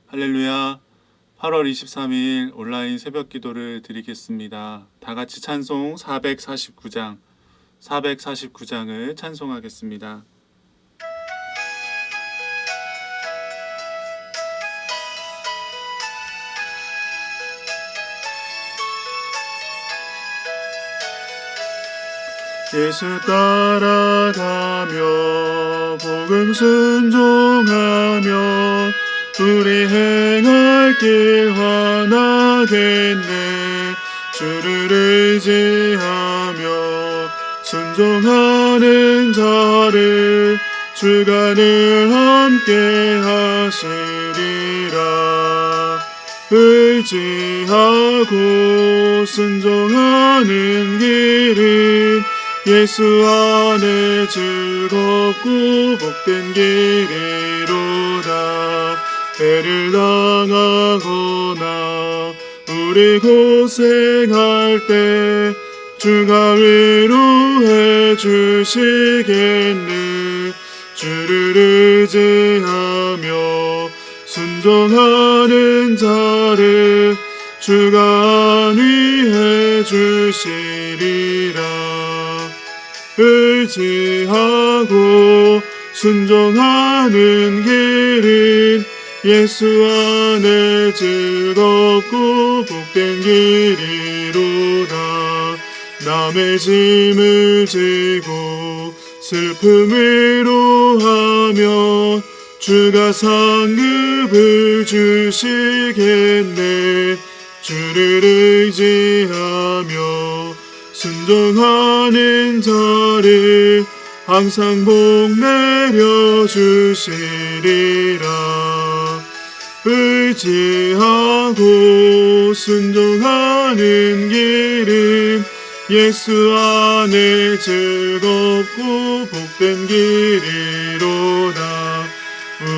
할렐루야. 8월 23일 온라인 새벽 기도를 드리겠습니다. 다 같이 찬송 449장을 찬송하겠습니다. 예수 따라가며 복음 순종하며 우리 행할 길 환하겠네. 주를 의지하며 순종하는 자를 주가 늘 함께 하시리라. 의지하고 순종하는 길은 예수 안에 즐겁고 복된 길이로다. 해를 당하거나 우리 고생할 때 주가 위로해 주시겠네. 주를 의지하며 순종하는 자를 주가 안위해 주시리라. 의지하고 순종하는 길은 예수 안에 즐겁고 복된 길이로다. 남의 짐을 지고 슬픔 위로하며 주가 상급을 주시겠네. 주를 의지하며 순종하는 자를 항상 복 내려주시리라. 의지하고 순종하는 길은 예수 안에 즐겁고 복된 길이로다.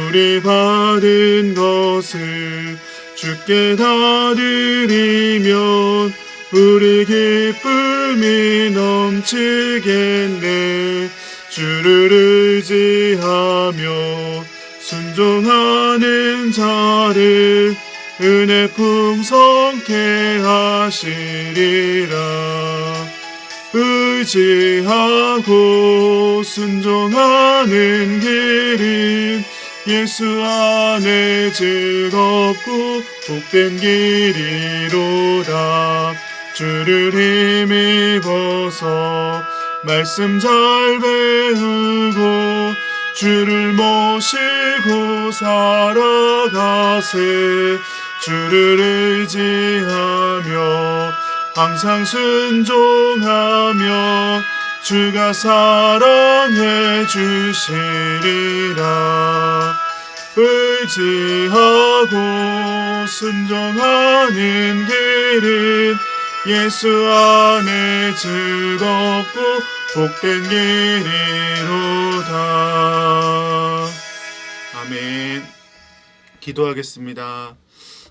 우리 받은 것을 주께 다 드리면 우리 기쁨이 넘치겠네. 주를 의지하며 순종하는 자를 은혜 풍성케 하시리라. 의지하고 순종하는 길은 예수 안에 즐겁고 복된 길이로다. 주를 힘입어서 말씀 잘 배우고 주를 모시고 살아가세. 주를 의지하며 항상 순종하며 주가 사랑해 주시리라. 의지하고 순종하는 길은 예수 안에 즐겁고 복된 길이로다. 아멘. 기도하겠습니다.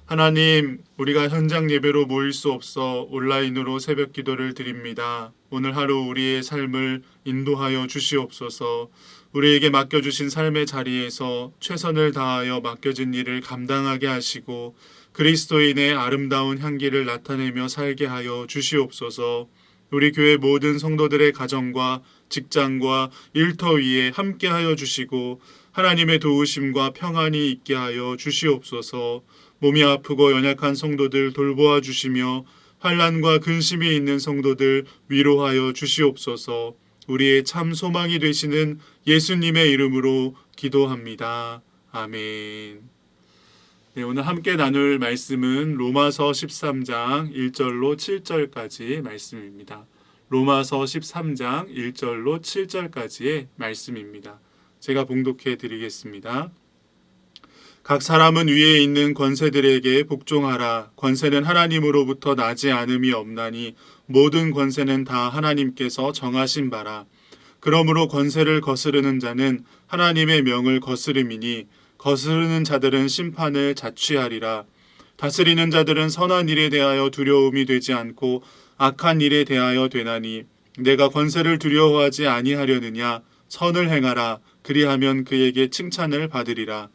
하나님, 우리가 현장 예배로 모일 수 없어 온라인으로 새벽 기도를 드립니다. 오늘 하루 우리의 삶을 인도하여 주시옵소서. 우리에게 맡겨주신 삶의 자리에서 최선을 다하여 맡겨진 일을 감당하게 하시고 그리스도인의 아름다운 향기를 나타내며 살게 하여 주시옵소서. 우리 교회 모든 성도들의 가정과 직장과 일터 위에 함께하여 주시고 하나님의 도우심과 평안이 있게 하여 주시옵소서. 몸이 아프고 연약한 성도들 돌보아 주시며 환난과 근심이 있는 성도들 위로하여 주시옵소서. 우리의 참 소망이 되시는 예수님의 이름으로 기도합니다. 아멘. 네, 오늘 함께 나눌 말씀은 로마서 13장 1절로 7절까지 말씀입니다. 로마서 13장 1절로 7절까지의 말씀입니다. 제가 봉독해 드리겠습니다. 각 사람은 위에 있는 권세들에게 복종하라. 권세는 하나님으로부터 나지 않음이 없나니 모든 권세는 다 하나님께서 정하신 바라. 그러므로 권세를 거스르는 자는 하나님의 명을 거스름이니 거스르는 자들은 심판을 자취하리라. 다스리는 자들은 선한 일에 대하여 두려움이 되지 않고 악한 일에 대하여 되나니 내가 권세를 두려워하지 아니하려느냐. 선을 행하라. 그리하면 그에게 칭찬을 받으리라.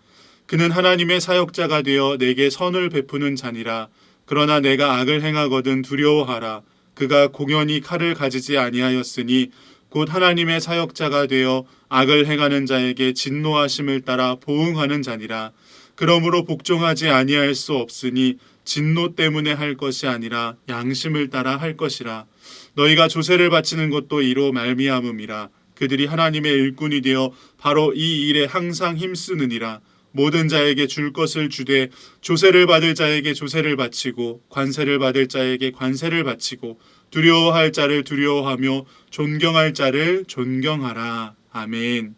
그는 하나님의 사역자가 되어 내게 선을 베푸는 자니라. 그러나 내가 악을 행하거든 두려워하라. 그가 공연히 칼을 가지지 아니하였으니 곧 하나님의 사역자가 되어 악을 행하는 자에게 진노하심을 따라 보응하는 자니라. 그러므로 복종하지 아니할 수 없으니 진노 때문에 할 것이 아니라 양심을 따라 할 것이라. 너희가 조세를 바치는 것도 이로 말미암음이라. 그들이 하나님의 일꾼이 되어 바로 이 일에 항상 힘쓰느니라. 모든 자에게 줄 것을 주되 조세를 받을 자에게 조세를 바치고 관세를 받을 자에게 관세를 바치고 두려워할 자를 두려워하며 존경할 자를 존경하라. 아멘.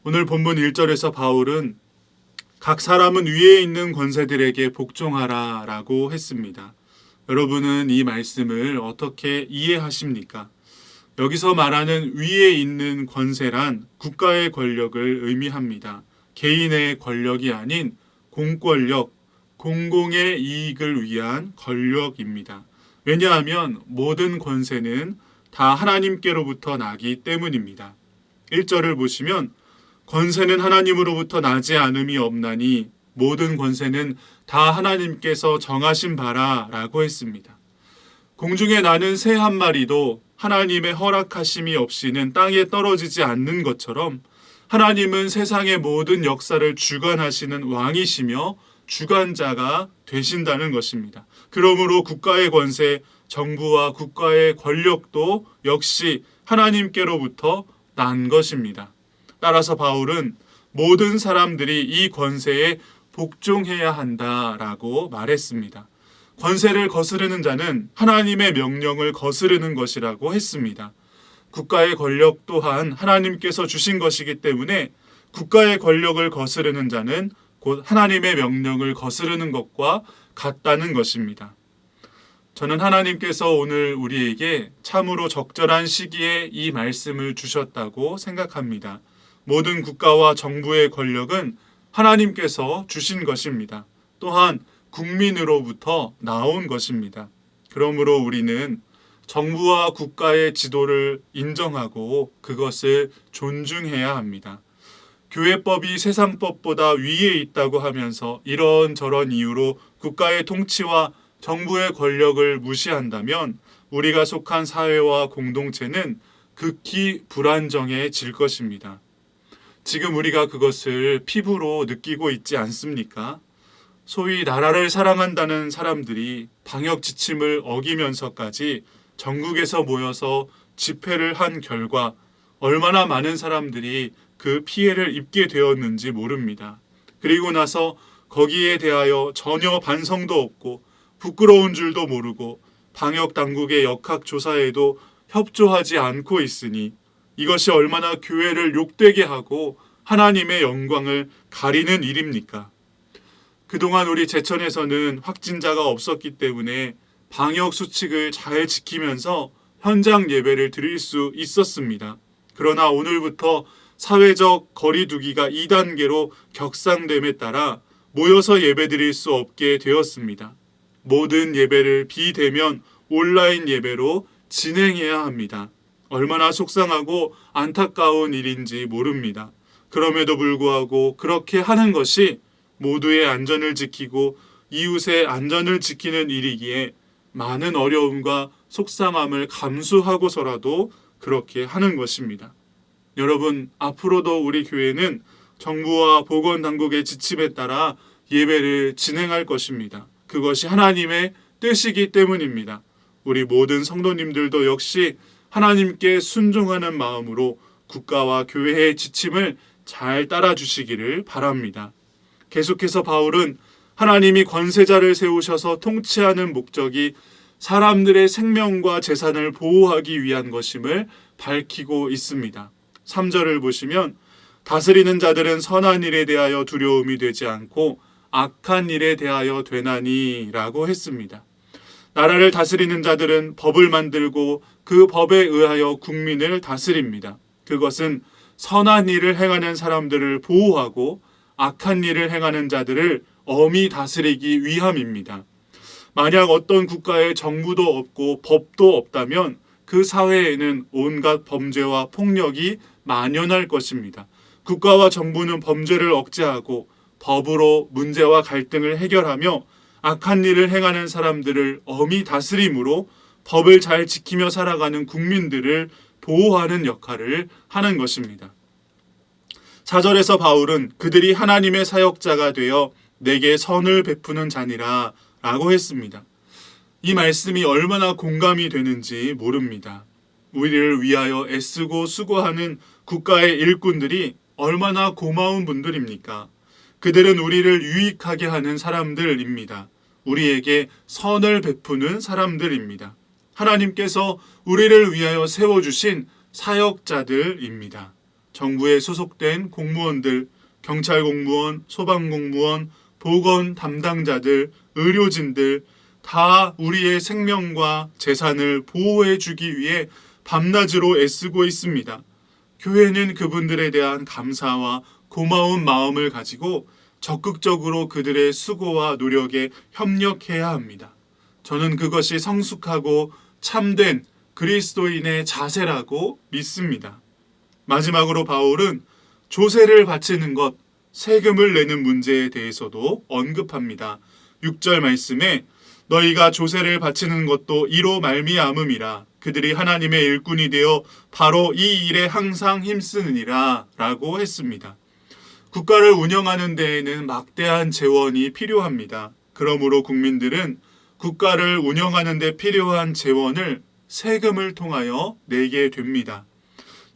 오늘 본문 1절에서 바울은 각 사람은 위에 있는 권세들에게 복종하라 라고 했습니다. 여러분은 이 말씀을 어떻게 이해하십니까? 여기서 말하는 위에 있는 권세란 국가의 권력을 의미합니다. 개인의 권력이 아닌 공권력, 공공의 이익을 위한 권력입니다. 왜냐하면 모든 권세는 다 하나님께로부터 나기 때문입니다. 1절을 보시면 권세는 하나님으로부터 나지 않음이 없나니 모든 권세는 다 하나님께서 정하신 바라 라고 했습니다. 공중에 나는 새 한 마리도 하나님의 허락하심이 없이는 땅에 떨어지지 않는 것처럼 하나님은 세상의 모든 역사를 주관하시는 왕이시며 주관자가 되신다는 것입니다. 그러므로 국가의 권세, 정부와 국가의 권력도 역시 하나님께로부터 난 것입니다. 따라서 바울은 모든 사람들이 이 권세에 복종해야 한다라고 말했습니다. 권세를 거스르는 자는 하나님의 명령을 거스르는 것이라고 했습니다. 국가의 권력 또한 하나님께서 주신 것이기 때문에 국가의 권력을 거스르는 자는 곧 하나님의 명령을 거스르는 것과 같다는 것입니다. 저는 하나님께서 오늘 우리에게 참으로 적절한 시기에 이 말씀을 주셨다고 생각합니다. 모든 국가와 정부의 권력은 하나님께서 주신 것입니다. 또한 국민으로부터 나온 것입니다. 그러므로 우리는 정부와 국가의 지도를 인정하고 그것을 존중해야 합니다. 교회법이 세상법보다 위에 있다고 하면서 이런저런 이유로 국가의 통치와 정부의 권력을 무시한다면 우리가 속한 사회와 공동체는 극히 불안정해질 것입니다. 지금 우리가 그것을 피부로 느끼고 있지 않습니까? 소위 나라를 사랑한다는 사람들이 방역 지침을 어기면서까지 전국에서 모여서 집회를 한 결과 얼마나 많은 사람들이 그 피해를 입게 되었는지 모릅니다. 그리고 나서 거기에 대하여 전혀 반성도 없고 부끄러운 줄도 모르고 방역 당국의 역학조사에도 협조하지 않고 있으니 이것이 얼마나 교회를 욕되게 하고 하나님의 영광을 가리는 일입니까? 그동안 우리 제천에서는 확진자가 없었기 때문에 방역 수칙을 잘 지키면서 현장 예배를 드릴 수 있었습니다. 그러나 오늘부터 사회적 거리 두기가 2단계로 격상됨에 따라 모여서 예배 드릴 수 없게 되었습니다. 모든 예배를 비대면 온라인 예배로 진행해야 합니다. 얼마나 속상하고 안타까운 일인지 모릅니다. 그럼에도 불구하고 그렇게 하는 것이 모두의 안전을 지키고 이웃의 안전을 지키는 일이기에 많은 어려움과 속상함을 감수하고서라도 그렇게 하는 것입니다. 여러분, 앞으로도 우리 교회는 정부와 보건당국의 지침에 따라 예배를 진행할 것입니다. 그것이 하나님의 뜻이기 때문입니다. 우리 모든 성도님들도 역시 하나님께 순종하는 마음으로 국가와 교회의 지침을 잘 따라주시기를 바랍니다. 계속해서 바울은 하나님이 권세자를 세우셔서 통치하는 목적이 사람들의 생명과 재산을 보호하기 위한 것임을 밝히고 있습니다. 3절을 보시면 다스리는 자들은 선한 일에 대하여 두려움이 되지 않고 악한 일에 대하여 되나니 라고 했습니다. 나라를 다스리는 자들은 법을 만들고 그 법에 의하여 국민을 다스립니다. 그것은 선한 일을 행하는 사람들을 보호하고 악한 일을 행하는 자들을 엄히 다스리기 위함입니다. 만약 어떤 국가에 정부도 없고 법도 없다면 그 사회에는 온갖 범죄와 폭력이 만연할 것입니다. 국가와 정부는 범죄를 억제하고 법으로 문제와 갈등을 해결하며 악한 일을 행하는 사람들을 엄히 다스림으로 법을 잘 지키며 살아가는 국민들을 보호하는 역할을 하는 것입니다. 4절에서 바울은 그들이 하나님의 사역자가 되어 내게 선을 베푸는 자니라 라고 했습니다. 이 말씀이 얼마나 공감이 되는지 모릅니다. 우리를 위하여 애쓰고 수고하는 국가의 일꾼들이 얼마나 고마운 분들입니까? 그들은 우리를 유익하게 하는 사람들입니다. 우리에게 선을 베푸는 사람들입니다. 하나님께서 우리를 위하여 세워주신 사역자들입니다. 정부에 소속된 공무원들, 경찰 공무원, 소방 공무원, 보건 담당자들, 의료진들 다 우리의 생명과 재산을 보호해 주기 위해 밤낮으로 애쓰고 있습니다. 교회는 그분들에 대한 감사와 고마운 마음을 가지고 적극적으로 그들의 수고와 노력에 협력해야 합니다. 저는 그것이 성숙하고 참된 그리스도인의 자세라고 믿습니다. 마지막으로 바울은 조세를 바치는 것, 세금을 내는 문제에 대해서도 언급합니다. 6절 말씀에 너희가 조세를 바치는 것도 이로 말미암음이라 그들이 하나님의 일꾼이 되어 바로 이 일에 항상 힘쓰느니라 라고 했습니다. 국가를 운영하는 데에는 막대한 재원이 필요합니다. 그러므로 국민들은 국가를 운영하는 데 필요한 재원을 세금을 통하여 내게 됩니다.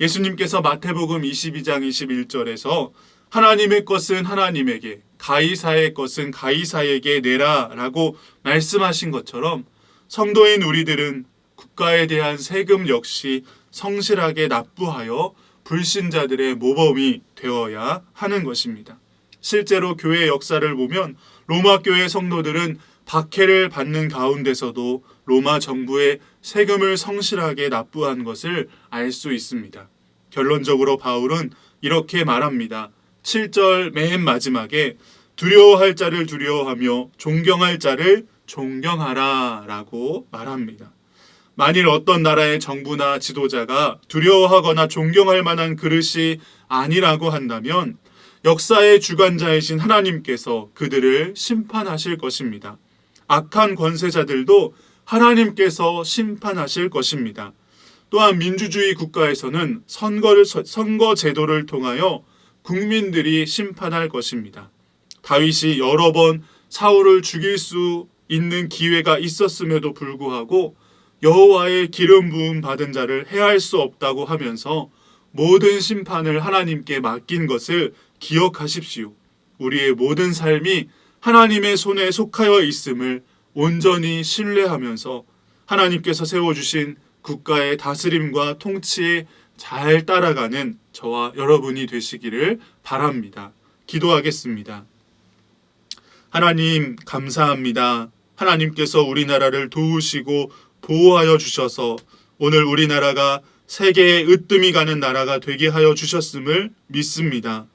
예수님께서 마태복음 22장 21절에서 하나님의 것은 하나님에게, 가이사의 것은 가이사에게 내라 라고 말씀하신 것처럼 성도인 우리들은 국가에 대한 세금 역시 성실하게 납부하여 불신자들의 모범이 되어야 하는 것입니다. 실제로 교회 역사를 보면 로마 교회 성도들은 박해를 받는 가운데서도 로마 정부에 세금을 성실하게 납부한 것을 알 수 있습니다. 결론적으로 바울은 이렇게 말합니다. 7절 맨 마지막에 두려워할 자를 두려워하며 존경할 자를 존경하라 라고 말합니다. 만일 어떤 나라의 정부나 지도자가 두려워하거나 존경할 만한 그릇이 아니라고 한다면 역사의 주관자이신 하나님께서 그들을 심판하실 것입니다. 악한 권세자들도 하나님께서 심판하실 것입니다. 또한 민주주의 국가에서는 선거 제도를 통하여 국민들이 심판할 것입니다. 다윗이 여러 번 사울을 죽일 수 있는 기회가 있었음에도 불구하고 여호와의 기름 부음 받은 자를 해할 수 없다고 하면서 모든 심판을 하나님께 맡긴 것을 기억하십시오. 우리의 모든 삶이 하나님의 손에 속하여 있음을 온전히 신뢰하면서 하나님께서 세워주신 국가의 다스림과 통치에 잘 따라가는 저와 여러분이 되시기를 바랍니다. 기도하겠습니다. 하나님 감사합니다. 하나님께서 우리나라를 도우시고 보호하여 주셔서 오늘 우리나라가 세계에 으뜸이 가는 나라가 되게 하여 주셨음을 믿습니다.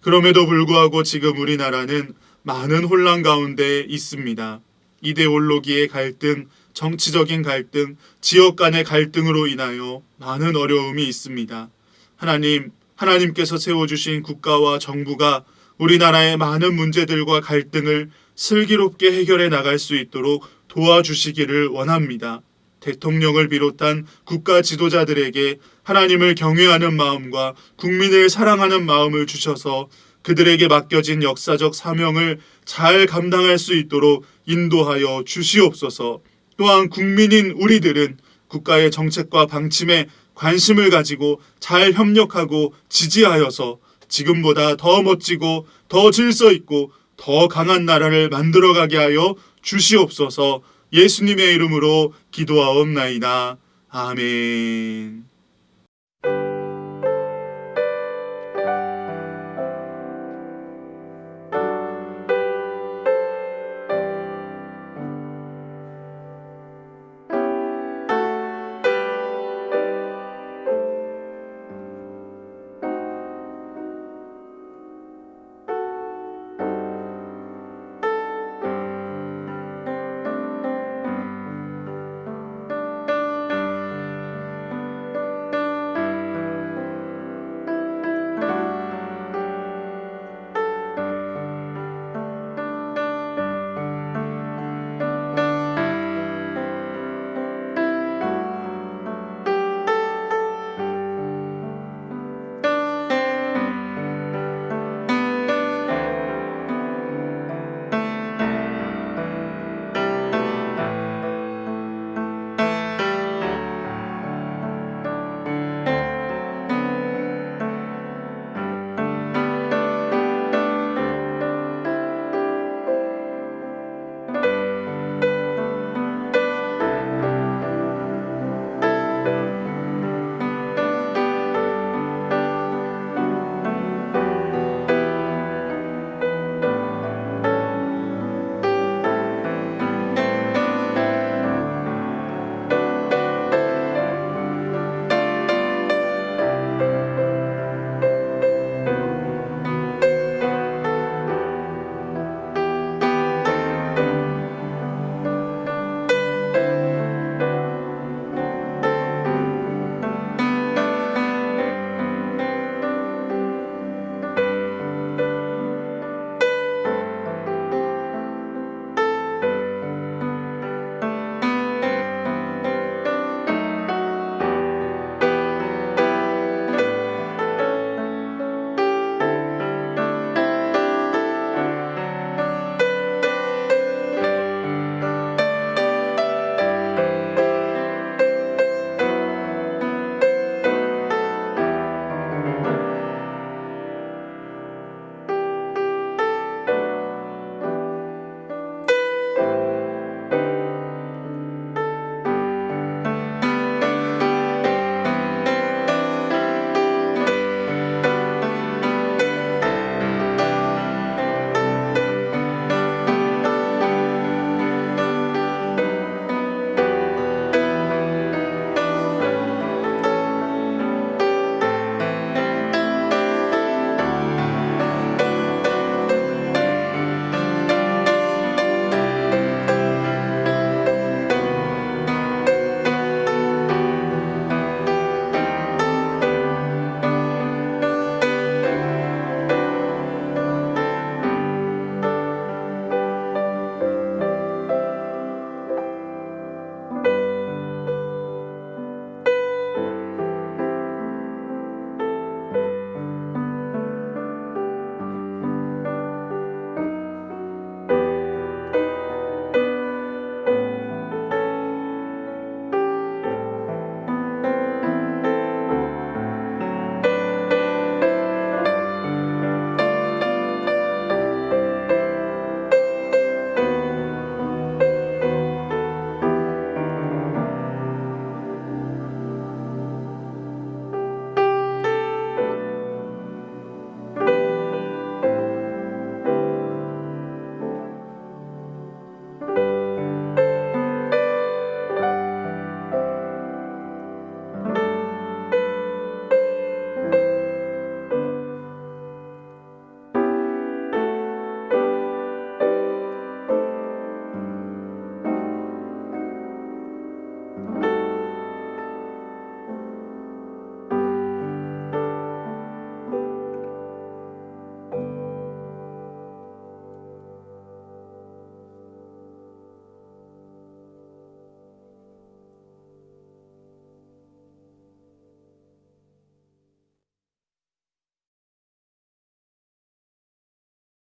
그럼에도 불구하고 지금 우리나라는 많은 혼란 가운데 있습니다. 이데올로기의 갈등, 정치적인 갈등, 지역 간의 갈등으로 인하여 많은 어려움이 있습니다. 하나님께서 세워주신 국가와 정부가 우리나라의 많은 문제들과 갈등을 슬기롭게 해결해 나갈 수 있도록 도와주시기를 원합니다. 대통령을 비롯한 국가 지도자들에게 하나님을 경외하는 마음과 국민을 사랑하는 마음을 주셔서 그들에게 맡겨진 역사적 사명을 잘 감당할 수 있도록 인도하여 주시옵소서. 또한 국민인 우리들은 국가의 정책과 방침에 관심을 가지고 잘 협력하고 지지하여서 지금보다 더 멋지고 더 질서 있고 더 강한 나라를 만들어가게 하여 주시옵소서. 예수님의 이름으로 기도하옵나이다. 아멘.